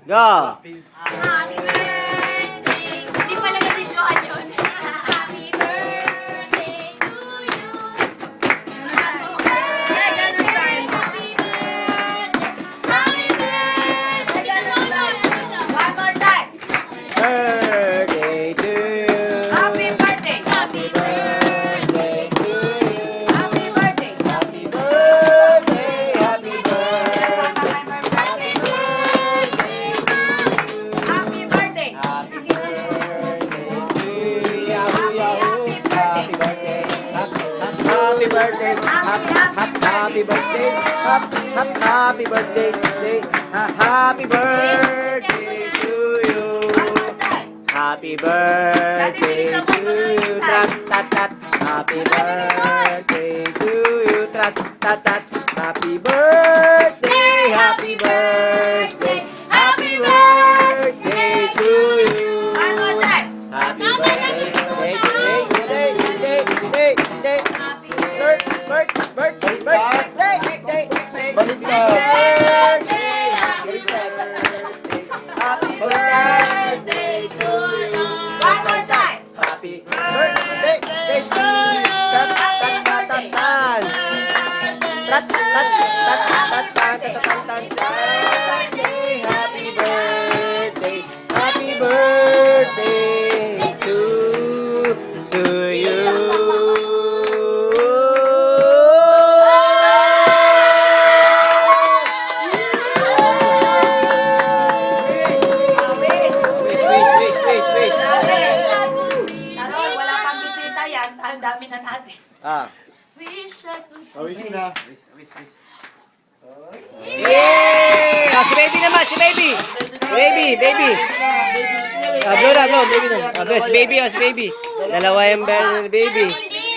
Go! Happy birthday! Hindi pala na-videoan yun. Happy birthday to you. Yeah, ganun tayo. Happy birthday! Happy birthday! Ganun tayo. One more time. Birthday to you. Happy birthday! Happy birthday to you. Happy birthday! Happy birthday, happy birthday. Happy birthday to you. Happy birthday! Happy birthday to you. Happy birthday. Happy birthday. Happy birthday. Happy birthday. Happy birthday to you. Happy birthday to you. Trat tat tat. Happy birthday to you. Trat tat tat. Happy birthday. Happy birthday. Happy birthday to you. One more time. Happy birthday. Happy birthday to you. One more time. Happy birthday to you. Tat tat tat tat tan. Tat tat tat tat tat tat tat tat. Happy birthday. Happy birthday to you. Wish. Tarol, wala pang bisita yan. Ang dami na natin. Ah. Wish I could. Wish na. Yay! Ah, si baby naman, si baby. Baby. Blow na, baby na. Si baby. Dalawa yung bell ng baby.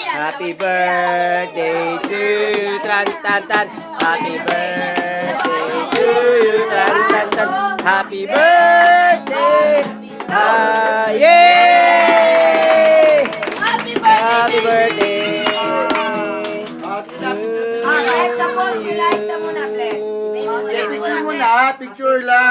Happy birthday to you, tran tan tan. Happy birthday to you, tran tan tan. Happy birthday. Yay! Happy Happy birthday! birthday. Bless na po sila. Isa muna, bless. Picture lang.